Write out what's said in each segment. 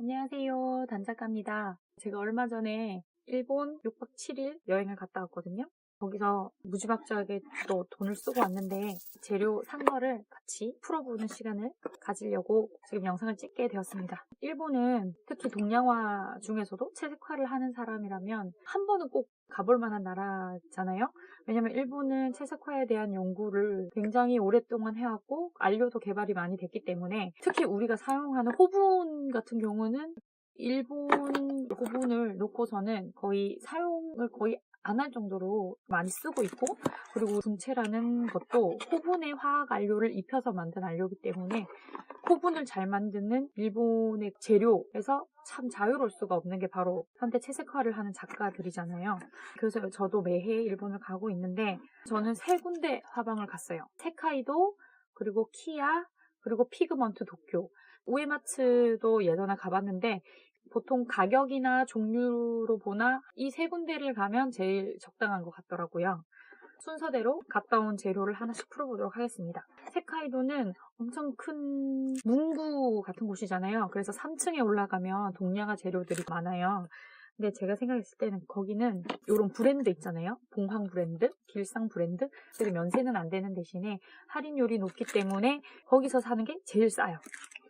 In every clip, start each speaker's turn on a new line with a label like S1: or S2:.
S1: 안녕하세요. 단작가입니다. 제가 얼마 전에 일본 6박 7일 여행을 갔다 왔거든요. 거기서 무지막지하게 또 돈을 쓰고 왔는데 재료 산 거를 같이 풀어보는 시간을 가지려고 지금 영상을 찍게 되었습니다. 일본은 특히 동양화 중에서도 채색화를 하는 사람이라면 한 번은 꼭 가볼 만한 나라잖아요. 왜냐면 일본은 채색화에 대한 연구를 굉장히 오랫동안 해왔고 안료도 개발이 많이 됐기 때문에 특히 우리가 사용하는 호분 같은 경우는 일본 호분을 놓고서는 거의 사용을 거의 안 할 정도로 많이 쓰고 있고, 그리고 분체라는 것도 호분의 화학 안료를 입혀서 만든 안료이기 때문에 호분을 잘 만드는 일본의 재료에서 참 자유로울 수가 없는 게 바로 현대 채색화를 하는 작가들이잖아요. 그래서 저도 매해 일본을 가고 있는데 저는 3군데 화방을 갔어요. 홋카이도, 그리고 키야, 그리고 피그먼트 도쿄. 우에마츠도 예전에 가봤는데 보통 가격이나 종류로 보나 이 3군데를 가면 제일 적당한 것 같더라고요. 순서대로 갔다 온 재료를 하나씩 풀어보도록 하겠습니다. 홋카이도는 엄청 큰 문구 같은 곳이잖아요. 그래서 3층에 올라가면 동양화 재료들이 많아요. 근데 제가 생각했을 때는 거기는 이런 브랜드 있잖아요. 봉황 브랜드, 길상 브랜드. 그래서 면세는 안 되는 대신에 할인율이 높기 때문에 거기서 사는 게 제일 싸요.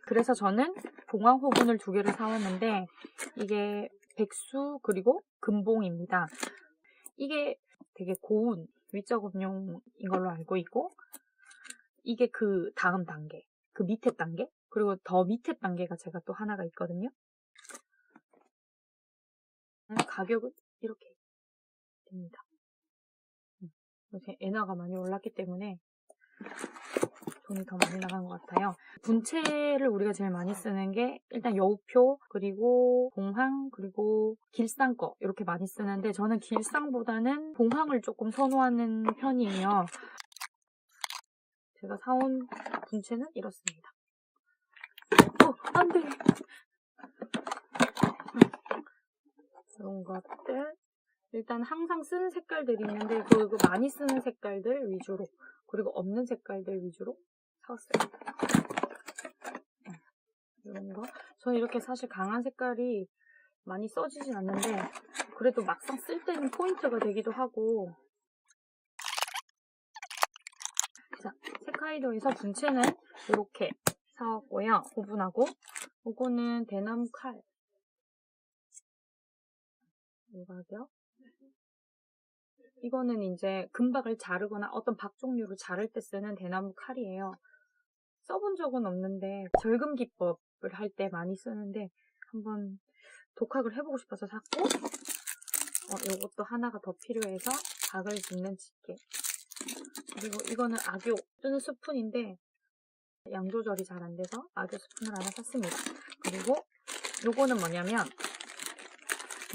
S1: 그래서 저는 봉황 호분을 2개를 사왔는데 이게 백수 그리고 금봉입니다. 이게 되게 고운 위적 음용인 걸로 알고 있고, 이게 그 다음 단계, 그 밑에 단계, 그리고 더 밑에 단계가 제가 또 하나가 있거든요. 가격은 이렇게 됩니다. 요새 엔화가 많이 올랐기 때문에 돈이 더 많이 나간 것 같아요. 분체를 우리가 제일 많이 쓰는 게 일단 여우표, 그리고 봉황, 그리고 길상 거 이렇게 많이 쓰는데 저는 길상보다는 봉황을 조금 선호하는 편이에요. 제가 사온 분체는 이렇습니다. 안 돼! 이런 것들. 일단 항상 쓰는 색깔들이 있는데 그거 많이 쓰는 색깔들 위주로, 그리고 없는 색깔들 위주로 사왔어요. 이런 거. 저는 이렇게 사실 강한 색깔이 많이 써지진 않는데 그래도 막상 쓸 때는 포인트가 되기도 하고. 자, 홋카이도에서 분체는 이렇게 사왔고요. 호분하고. 이거는 대나무 칼. 이 가격. 이거는 이제 금박을 자르거나 어떤 박 종류를 자를 때 쓰는 대나무 칼이에요. 써본 적은 없는데 절금 기법을 할 때 많이 쓰는데 한번 독학을 해보고 싶어서 샀고, 요것도 하나가 더 필요해서 박을 짚는 집게. 그리고 이거는 악교 또는 스푼인데 양 조절이 잘 안 돼서 악교 스푼을 하나 샀습니다. 그리고 요거는 뭐냐면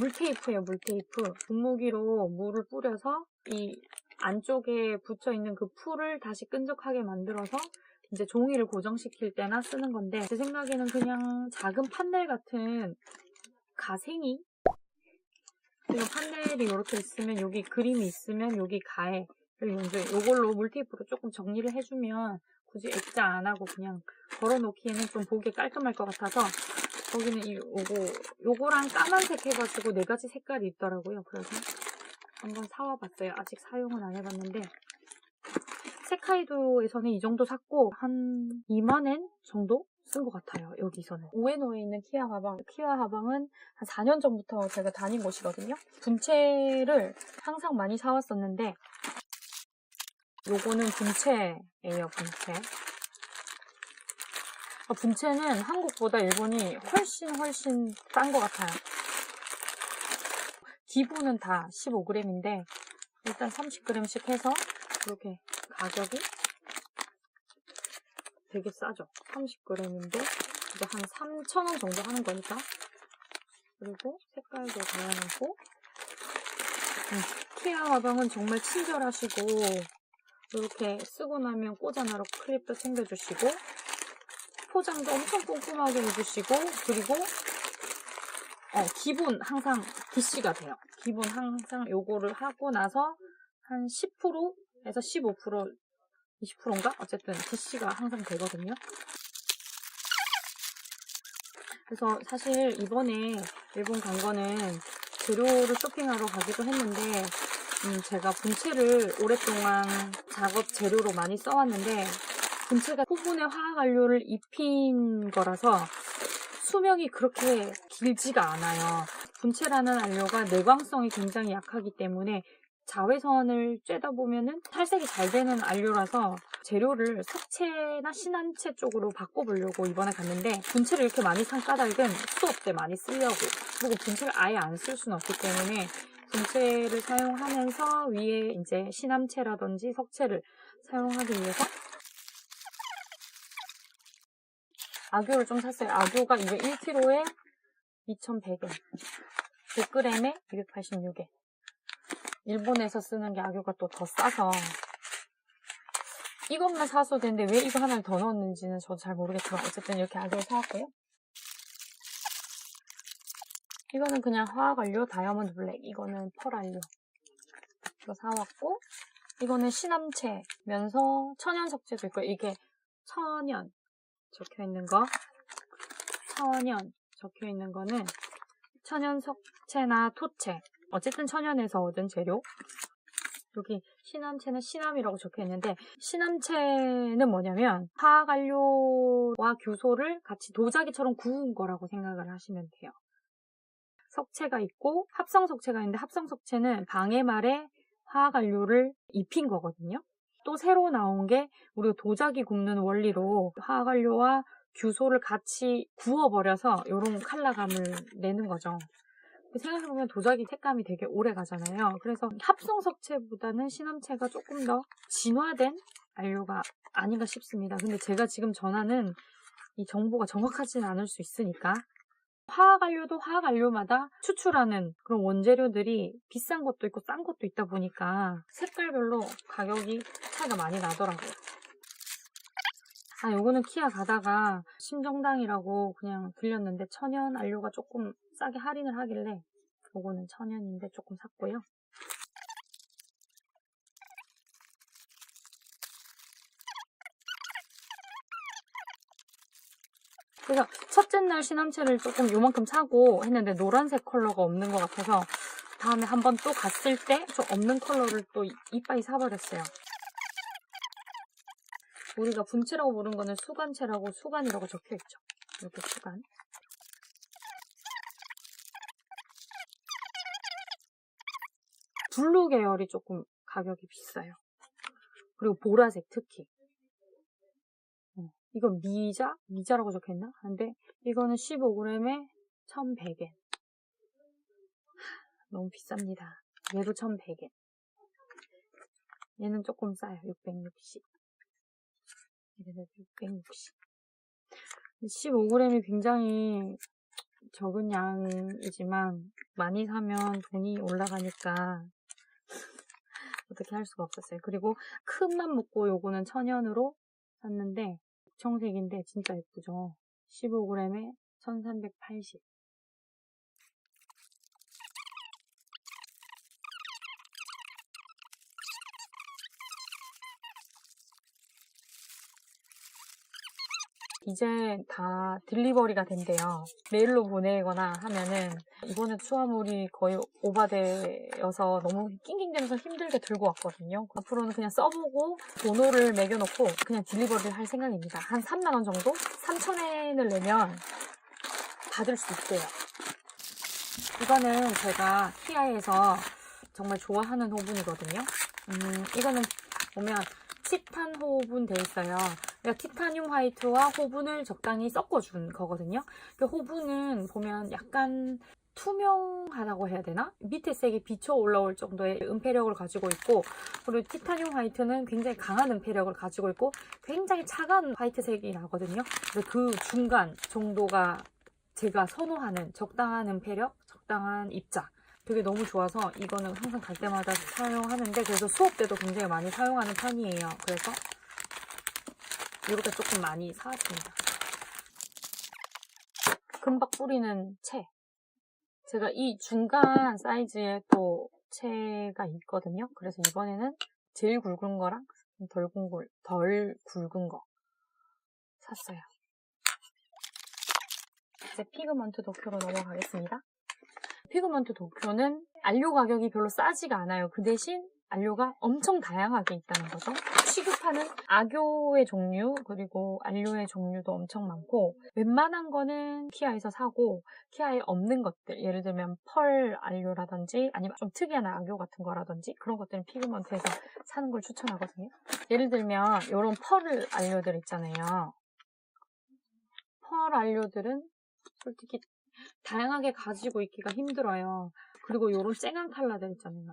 S1: 물테이프예요. 물테이프. 분무기로 물을 뿌려서 이 안쪽에 붙어있는 그 풀을 다시 끈적하게 만들어서 이제 종이를 고정시킬 때나 쓰는 건데, 제 생각에는 그냥 작은 판넬 같은 가생이, 이거 판넬이 이렇게 있으면 여기 그림이 있으면 여기 가해, 그리고 이제 이걸로 물테이프로 조금 정리를 해주면 굳이 액자 안 하고 그냥 걸어놓기에는 좀 보기 깔끔할 것 같아서 거기는 요거랑 까만색 해가지고 4가지 색깔이 있더라고요. 그래서 한번 사와봤어요. 아직 사용은 안 해봤는데 홋카이도에서는 이 정도 샀고 한 2만엔 정도 쓴 것 같아요. 여기서는 우에노에 있는 키아 화방은 한 4년 전부터 제가 다닌 곳이거든요. 분체를 항상 많이 사왔었는데 요거는 분체예요. 분체는 한국보다 일본이 훨씬 싼 것 같아요. 기본은 다 15g인데 일단 30g씩 해서 이렇게 가격이 되게 싸죠. 30g인데 이제 한 3,000원 정도 하는 거니까. 그리고 색깔도 다양하고, 키아 화방은 정말 친절하시고 이렇게 쓰고 나면 꽂아놔로 클립도 챙겨주시고 포장도 엄청 꼼꼼하게 해주시고, 그리고 기본 항상 DC가 돼요. 기본 항상 요거를 하고 나서 한 10%에서 15%, 20%인가? 어쨌든 DC가 항상 되거든요. 그래서 사실 이번에 일본 간 거는 재료를 쇼핑하러 가기도 했는데 제가 분체를 오랫동안 작업 재료로 많이 써왔는데 분체가 호분에 화학안료를 입힌 거라서 수명이 그렇게 길지가 않아요. 분체라는 안료가 내광성이 굉장히 약하기 때문에 자외선을 쬐다 보면은 탈색이 잘 되는 안료라서 재료를 석체나 신한체 쪽으로 바꿔보려고 이번에 갔는데 분체를 이렇게 많이 산 까닭은 수업 때 많이 쓰려고, 그리고 분체를 아예 안 쓸 수는 없기 때문에 분체를 사용하면서 위에 이제 신함체라든지 석체를 사용하기 위해서 아교를 좀 샀어요. 아교가 이게 1kg에 2,100엔, 100g에 286엔. 일본에서 쓰는 게 아교가 또 더 싸서 이것만 사서 되는데 왜 이거 하나를 더 넣었는지는 저도 잘 모르겠지만 어쨌든 이렇게 아교를 사왔고요. 이거는 그냥 화학안료 다이아몬드 블랙, 이거는 펄안료 이거 사왔고, 이거는 신함체면서 천연석체도 있고, 이게 천연 적혀있는 거, 천연 적혀있는 거는 천연석체나 토체, 어쨌든 천연에서 얻은 재료. 여기 신함체는 신함이라고 적혀있는데, 신함체는 뭐냐면 화학안료와 규소를 같이 도자기처럼 구운 거라고 생각을 하시면 돼요. 석체가 있고 합성석체가 있는데, 합성석체는 방해말에 화학안료를 입힌 거거든요. 또 새로 나온 게 우리가 도자기 굽는 원리로 화학안료와 규소를 같이 구워버려서 이런 컬러감을 내는 거죠. 생각해보면 도자기 색감이 되게 오래 가잖아요. 그래서 합성석체보다는 신함체가 조금 더 진화된 안료가 아닌가 싶습니다. 근데 제가 지금 전하는 이 정보가 정확하지는 않을 수 있으니까, 화학안료도 화학안료마다 추출하는 그런 원재료들이 비싼 것도 있고 싼 것도 있다 보니까 색깔별로 가격이 차이가 많이 나더라고요. 요거는 키아 가다가 심정당이라고 그냥 들렸는데 천연 안료가 조금 싸게 할인을 하길래 요거는 천연인데 조금 샀고요. 그래서 첫째 날 신함체를 조금 요만큼 사고 했는데 노란색 컬러가 없는 것 같아서 다음에 한번 또 갔을 때 좀 없는 컬러를 또 이빠이 사버렸어요. 우리가 분체라고 부른 거는 수간체라고, 수간이라고 적혀있죠. 이렇게 수간. 블루 계열이 조금 가격이 비싸요. 그리고 보라색 특히. 이건 미자라고 적혀있나? 근데 이거는 15g에 1,100엔. 너무 비쌉니다. 얘도 1,100엔. 얘는 조금 싸요. 660. 얘는 660. 15g이 굉장히 적은 양이지만 많이 사면 돈이 올라가니까 어떻게 할 수가 없었어요. 그리고 큰 맘 먹고 요거는 천연으로 샀는데 청색인데 진짜 예쁘죠. 15g에 1,380. 이제 다 딜리버리가 된대요. 메일로 보내거나 하면은, 이번에 수화물이 거의 오바되어서 너무 낑낑대면서 힘들게 들고 왔거든요. 앞으로는 그냥 써보고 번호를 매겨놓고 그냥 딜리버리를 할 생각입니다. 한 3만원 정도? 3,000엔을 내면 받을 수 있대요. 이거는 제가 키아에서 정말 좋아하는 호분이거든요. 이거는 보면 티탄 호분 돼 있어요. 그러니까 티타늄 화이트와 호분을 적당히 섞어준 거거든요. 그 호분은 보면 약간 투명하다고 해야 되나? 밑에 색이 비쳐 올라올 정도의 은폐력을 가지고 있고, 그리고 티타늄 화이트는 굉장히 강한 은폐력을 가지고 있고 굉장히 차가운 화이트색이 나거든요. 근데 그 중간 정도가 제가 선호하는 적당한 은폐력, 적당한 입자, 되게 너무 좋아서 이거는 항상 갈 때마다 사용하는데, 그래서 수업 때도 굉장히 많이 사용하는 편이에요. 그래서 이렇게 조금 많이 사왔습니다. 금박 뿌리는 채. 제가 이 중간 사이즈의 또 채가 있거든요. 그래서 이번에는 제일 굵은 거랑 덜 굵은 거 샀어요. 이제 피그먼트 도쿄로 넘어가겠습니다. 피그먼트 도쿄는 안료 가격이 별로 싸지가 않아요. 그 대신 안료가 엄청 다양하게 있다는 거죠. 취급하는 악효의 종류 그리고 안료의 종류도 엄청 많고 웬만한 거는 키아에서 사고 키아에 없는 것들 예를 들면 펄 안료라든지 아니면 좀 특이한 악효 같은 거라든지 그런 것들은 피그먼트에서 사는 걸 추천하거든요. 예를 들면 이런 펄 안료들 있잖아요. 펄 안료들은 솔직히 다양하게 가지고 있기가 힘들어요. 그리고 이런 쨍한 컬러들 있잖아요.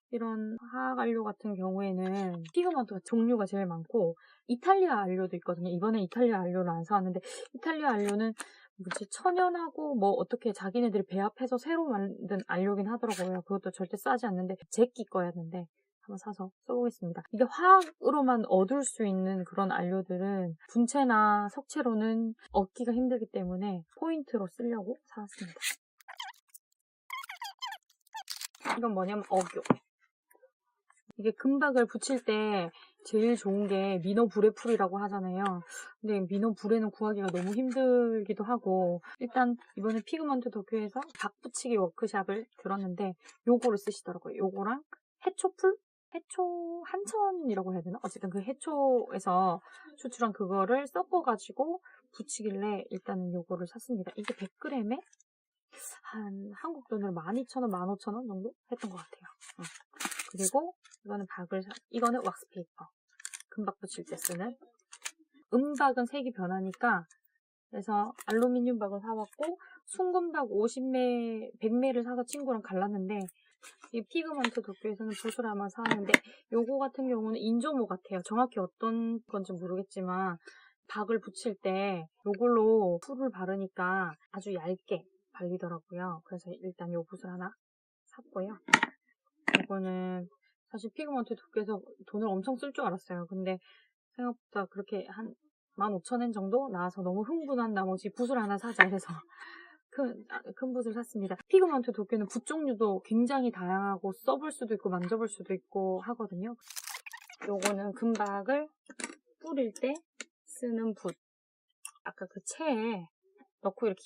S1: 이런 화학 안료 같은 경우에는 피그먼트 종류가 제일 많고 이탈리아 안료도 있거든요. 이번에 이탈리아 안료를 안 사왔는데 이탈리아 안료는 뭐지 천연하고 뭐 어떻게 자기네들이 배합해서 새로 만든 안료긴 하더라고요. 그것도 절대 싸지 않는데 제끼 거였는데 한번 사서 써보겠습니다. 이게 화학으로만 얻을 수 있는 그런 안료들은 분체나 석체로는 얻기가 힘들기 때문에 포인트로 쓰려고 사왔습니다. 이건 뭐냐면 어교. 이게 금박을 붙일 때 제일 좋은 게 미노 브레풀이라고 하잖아요. 근데 미노 브레는 구하기가 너무 힘들기도 하고 일단 이번에 피그먼트 도쿄에서 박 붙이기 워크샵을 들었는데 요거를 쓰시더라고요. 요거랑 해초풀? 해초 한천이라고 해야 되나? 어쨌든 그 해초에서 추출한 그거를 섞어가지고 붙이길래 일단은 요거를 샀습니다. 이게 100g에 한 한국 돈으로 12,000원, 15,000원 정도 했던 것 같아요. 그리고 이거는 이거는 왁스 페이퍼. 금박 붙일 때 쓰는. 은박은 색이 변하니까 그래서 알루미늄 박을 사왔고 순금박 50매, 100매를 사서 친구랑 갈랐는데 이 피그먼트 도쿄에서는 붓을 아마 사왔는데 요거 같은 경우는 인조모 같아요. 정확히 어떤 건지 모르겠지만 박을 붙일 때 요걸로 풀을 바르니까 아주 얇게 발리더라고요. 그래서 일단 요 붓을 하나 샀고요. 이거는 사실 피그먼트 도쿄에서 돈을 엄청 쓸 줄 알았어요. 근데 생각보다 그렇게 한 15,000엔 정도 나와서 너무 흥분한 나머지 붓을 하나 사자 해서 큰 붓을 샀습니다. 피그먼트 도쿄는 붓 종류도 굉장히 다양하고 써볼 수도 있고 만져볼 수도 있고 하거든요. 요거는 금박을 뿌릴 때 쓰는 붓. 아까 그 체에 넣고 이렇게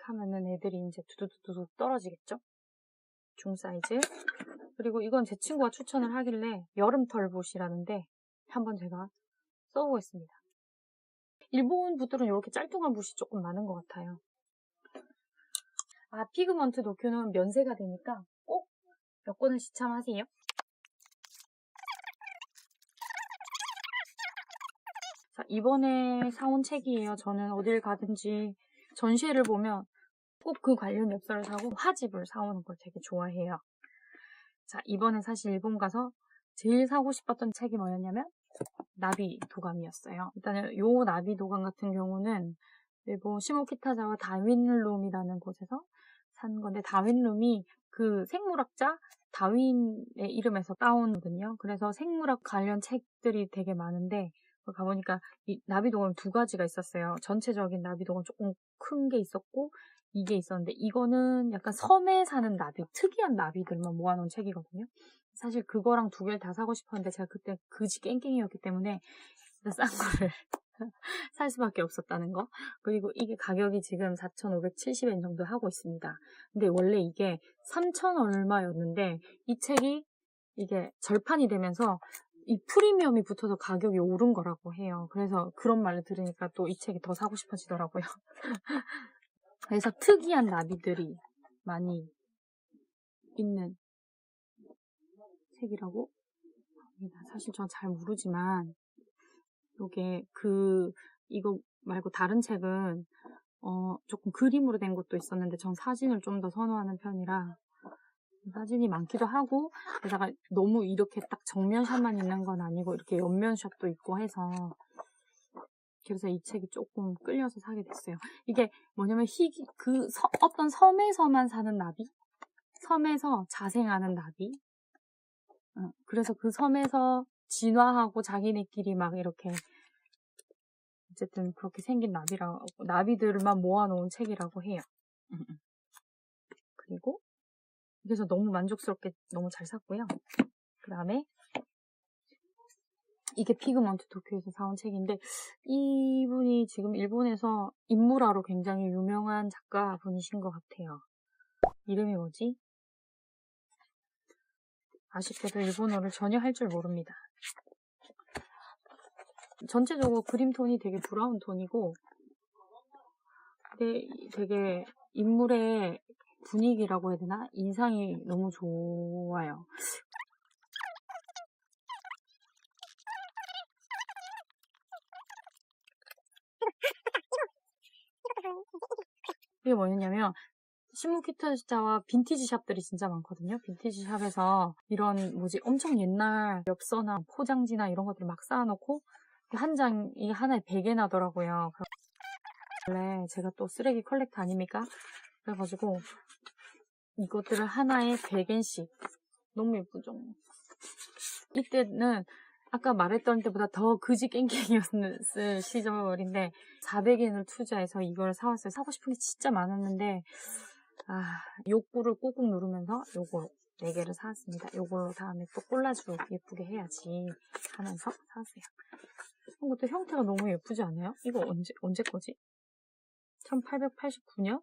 S1: 하면은 애들이 이제 두두두두 떨어지겠죠? 중 사이즈. 그리고 이건 제 친구가 추천을 하길래 여름털 붓이라는데 한번 제가 써보겠습니다. 일본 붓들은 이렇게 짤뚱한 붓이 조금 많은 것 같아요. 아, 피그먼트 도쿄는 면세가 되니까 꼭 여권을 시참하세요. 자, 이번에 사온 책이에요. 저는 어딜 가든지 전시회를 보면 꼭 그 관련 엽서를 사고 화집을 사오는 걸 되게 좋아해요. 자, 이번에 사실 일본 가서 제일 사고 싶었던 책이 뭐였냐면 나비 도감이었어요. 일단은 요 나비 도감 같은 경우는 일본 시모키타자와 다윈룸이라는 곳에서 산 건데 다윈룸이 그 생물학자 다윈의 이름에서 따오거든요. 그래서 생물학 관련 책들이 되게 많은데 가보니까 이 나비도감 두 가지가 있었어요. 전체적인 나비도감 조금 큰 게 있었고 이게 있었는데 이거는 약간 섬에 사는 나비, 특이한 나비들만 모아놓은 책이거든요. 사실 그거랑 두 개를 다 사고 싶었는데 제가 그때 그지 깽깽이였기 때문에 싼 거를 살 수밖에 없었다는 거. 그리고 이게 가격이 지금 4,570엔 정도 하고 있습니다. 근데 원래 이게 3,000 얼마였는데 이 책이 이게 절판이 되면서 이 프리미엄이 붙어서 가격이 오른 거라고 해요. 그래서 그런 말을 들으니까 또 이 책이 더 사고 싶어지더라고요. 그래서 특이한 나비들이 많이 있는 책이라고 합니다. 사실 전 잘 모르지만 요게 이거 말고 다른 책은 조금 그림으로 된 것도 있었는데 전 사진을 좀 더 선호하는 편이라 사진이 많기도 하고 게다가 너무 이렇게 딱 정면샷만 있는 건 아니고 이렇게 옆면샷도 있고 해서 그래서 이 책이 조금 끌려서 사게 됐어요. 이게 뭐냐면 어떤 섬에서만 사는 나비? 섬에서 자생하는 나비? 그래서 그 섬에서 진화하고 자기네끼리 막 이렇게 어쨌든 그렇게 생긴 나비들만 모아놓은 책이라고 해요. 그리고 그래서 너무 만족스럽게 너무 잘 샀고요. 그 다음에 이게 피그먼트 도쿄에서 사온 책인데 이분이 지금 일본에서 인물화로 굉장히 유명한 작가분이신 것 같아요. 이름이 뭐지? 아쉽게도 일본어를 전혀 할 줄 모릅니다. 전체적으로 그림 톤이 되게 브라운 톤이고 되게 인물의 분위기라고 해야 되나? 인상이 너무 좋아요. 이게 뭐였냐면 시모키타자와 빈티지 샵들이 진짜 많거든요. 빈티지 샵에서 이런 엄청 옛날 엽서나 포장지나 이런 것들을 막 쌓아놓고 한 장이 하나에 100엔 하더라고요. 원래 제가 또 쓰레기 컬렉터 아닙니까? 그래가지고 이것들을 하나에 100엔씩 너무 예쁘죠? 이때는 아까 말했던 때보다 더 그지 깽깽이었을 시절인데 400엔을 투자해서 이걸 사왔어요. 사고 싶은 게 진짜 많았는데 욕구를 꾹꾹 누르면서 요거 4개를 사왔습니다. 요걸로 다음에 또 콜라주 예쁘게 해야지 하면서 사왔어요. 이것도 형태가 너무 예쁘지 않아요? 이거 언제 거지? 1889년?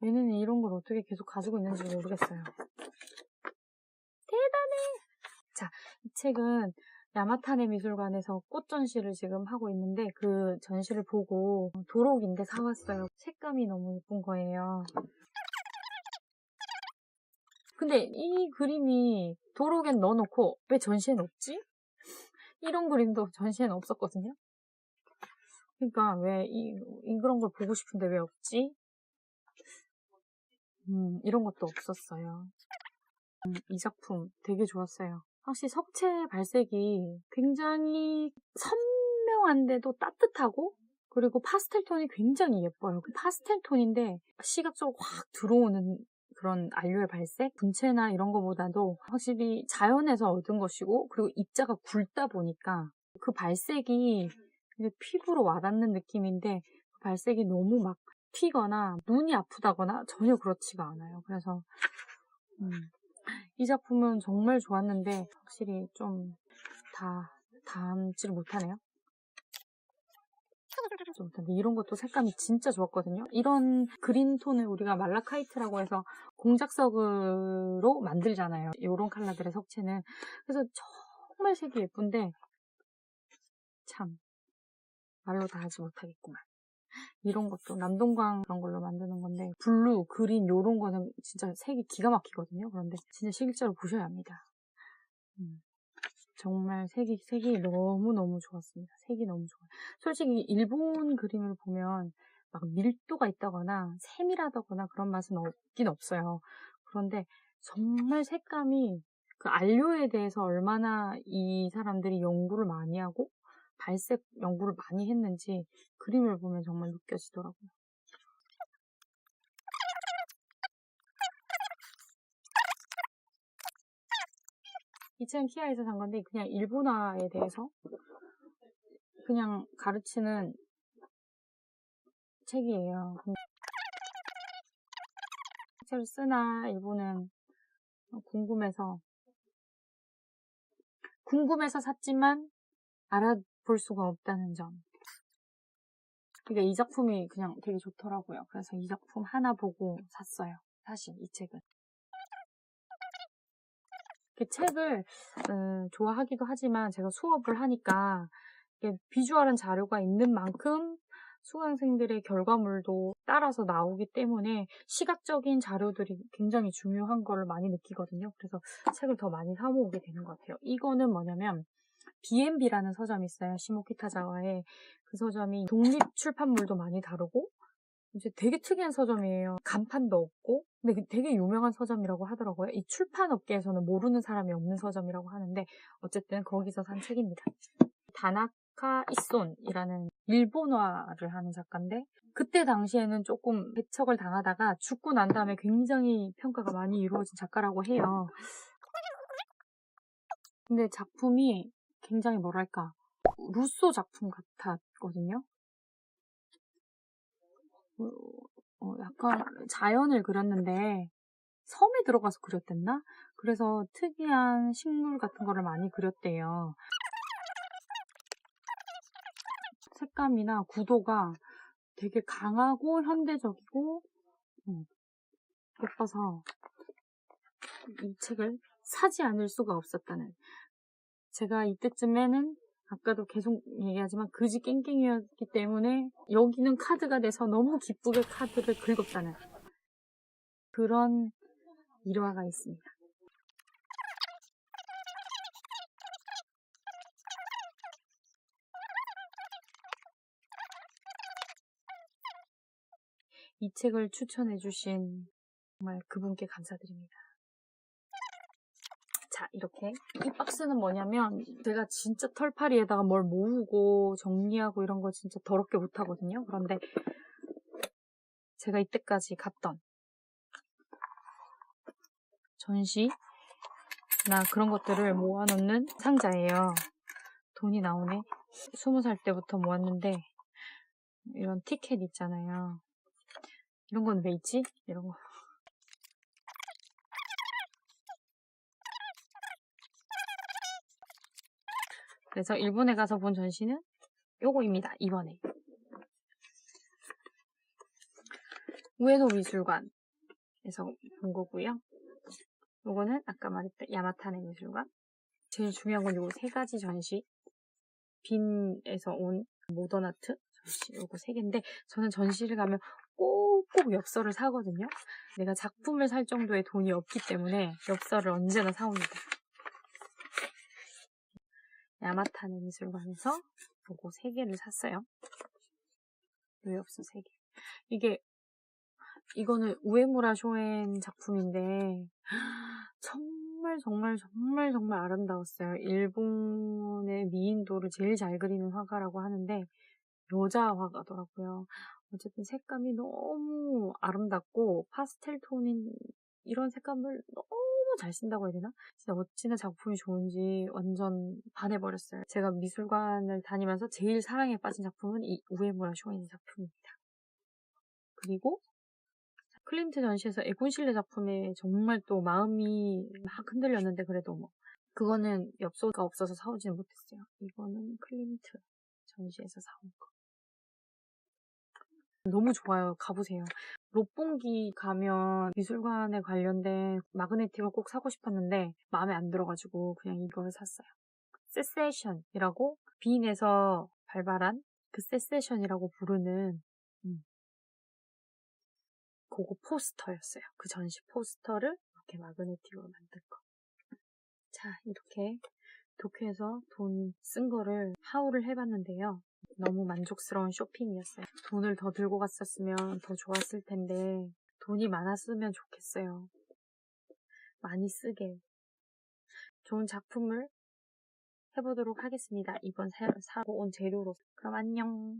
S1: 얘는 이런 걸 어떻게 계속 가지고 있는지 모르겠어요. 대단해! 자, 이 책은 야마타네 미술관에서 꽃 전시를 지금 하고 있는데 그 전시를 보고 도록인데 사왔어요. 색감이 너무 예쁜 거예요. 근데 이 그림이 도록엔 넣어놓고 왜 전시에는 없지? 이런 그림도 전시에는 없었거든요. 그러니까 왜 그런 걸 보고 싶은데 왜 없지? 이런 것도 없었어요. 이 작품 되게 좋았어요. 확실히 석체 발색이 굉장히 선명한데도 따뜻하고 그리고 파스텔 톤이 굉장히 예뻐요. 파스텔 톤인데 시각적으로 확 들어오는 그런 안료의 발색? 분체나 이런 거보다도 확실히 자연에서 얻은 것이고 그리고 입자가 굵다 보니까 그 발색이 피부로 와닿는 느낌인데 그 발색이 너무 막 튀거나 눈이 아프다거나 전혀 그렇지가 않아요. 그래서 이 작품은 정말 좋았는데 확실히 좀 담지를 못하네요. 근데 이런 것도 색감이 진짜 좋았거든요. 이런 그린 톤을 우리가 말라카이트라고 해서 공작석으로 만들잖아요. 이런 컬러들의 석체는. 그래서 정말 색이 예쁜데 참 말로 다 하지 못하겠구만. 이런 것도 남동광 그런 걸로 만드는 건데 블루, 그린 이런 거는 진짜 색이 기가 막히거든요. 그런데 진짜 실제로 보셔야 합니다. 정말 색이 너무너무 좋았습니다. 색이 너무 좋아요. 솔직히 일본 그림을 보면 막 밀도가 있다거나 세밀하다거나 그런 맛은 없긴 없어요. 그런데 정말 색감이 그 안료에 대해서 얼마나 이 사람들이 연구를 많이 하고 발색 연구를 많이 했는지 그림을 보면 정말 느껴지더라고요. 이 책은 키아에서 산 건데 그냥 일본화에 대해서 그냥 가르치는 책이에요. 책을 쓰나 일본은 궁금해서 샀지만 알아볼 수가 없다는 점. 그러니까 이 작품이 그냥 되게 좋더라고요. 그래서 이 작품 하나 보고 샀어요. 사실 이 책은. 책을 좋아하기도 하지만 제가 수업을 하니까 비주얼한 자료가 있는 만큼 수강생들의 결과물도 따라서 나오기 때문에 시각적인 자료들이 굉장히 중요한 걸 많이 느끼거든요. 그래서 책을 더 많이 사 모으게 되는 것 같아요. 이거는 뭐냐면 B&B라는 서점이 있어요. 시모키타자와의 그 서점이 독립 출판물도 많이 다루고 이제 되게 특이한 서점이에요. 간판도 없고 근데 되게 유명한 서점이라고 하더라고요. 이 출판 업계에서는 모르는 사람이 없는 서점이라고 하는데 어쨌든 거기서 산 책입니다. 다나카 이손이라는 일본화를 하는 작가인데 그때 당시에는 조금 배척을 당하다가 죽고 난 다음에 굉장히 평가가 많이 이루어진 작가라고 해요. 근데 작품이 굉장히 뭐랄까 루소 작품 같았거든요. 약간 자연을 그렸는데 섬에 들어가서 그렸댔나? 그래서 특이한 식물 같은 거를 많이 그렸대요. 색감이나 구도가 되게 강하고 현대적이고 예뻐서 이 책을 사지 않을 수가 없었다는. 제가 이때쯤에는 아까도 계속 얘기하지만 그지 깽깽이였기 때문에 여기는 카드가 돼서 너무 기쁘게 카드를 긁었다는 그런 일화가 있습니다. 이 책을 추천해주신 정말 그분께 감사드립니다. 자, 이렇게 이 박스는 뭐냐면 제가 진짜 털파리에다가 뭘 모으고 정리하고 이런 거 진짜 더럽게 못하거든요. 그런데 제가 이때까지 갔던 전시나 그런 것들을 모아놓는 상자예요. 돈이 나오네. 20살 때부터 모았는데 이런 티켓 있잖아요. 이런 건 왜 있지? 이런 거. 그래서 일본에 가서 본 전시는 요거입니다. 이번에 우에노 미술관에서 본 거고요. 요거는 아까 말했던 야마타네 미술관. 제일 중요한 건 요 세 가지 전시. 빈에서 온 모던 아트 전시 요거 세 개인데 저는 전시를 가면 꼭꼭 엽서를 사거든요. 내가 작품을 살 정도의 돈이 없기 때문에 엽서를 언제나 사옵니다. 야마타네 미술관에서 요거 3개를 샀어요. 요 엽서 3개. 이거는 우에무라 쇼엔 작품인데 정말 아름다웠어요. 일본의 미인도를 제일 잘 그리는 화가라고 하는데 여자 화가더라고요. 어쨌든 색감이 너무 아름답고 파스텔 톤인 이런 색감을 너무 잘 쓴다고 해야 되나? 진짜 어찌나 작품이 좋은지 완전 반해버렸어요. 제가 미술관을 다니면서 제일 사랑에 빠진 작품은 이 우에무라 쇼엔 작품입니다. 그리고 클림트 전시에서 에곤실레 작품에 정말 또 마음이 막 흔들렸는데 그래도 뭐 그거는 엽서가 없어서 사오지는 못했어요. 이거는 클림트 전시에서 사온 거. 너무 좋아요. 가보세요. 롯봉기 가면 미술관에 관련된 마그네틱을 꼭 사고 싶었는데 마음에 안 들어가지고 그냥 이거를 샀어요. 세세션이라고 빈에서 발발한 그 세세션이라고 부르는 그거 포스터였어요. 그 전시 포스터를 이렇게 마그네틱으로 만든 거. 자, 이렇게 도쿄에서 돈 쓴 거를 하울을 해봤는데요. 너무 만족스러운 쇼핑이었어요. 돈을 더 들고 갔었으면 더 좋았을 텐데 돈이 많았으면 좋겠어요. 많이 쓰게. 좋은 작품을 해보도록 하겠습니다. 이번 사고 온 재료로. 그럼 안녕.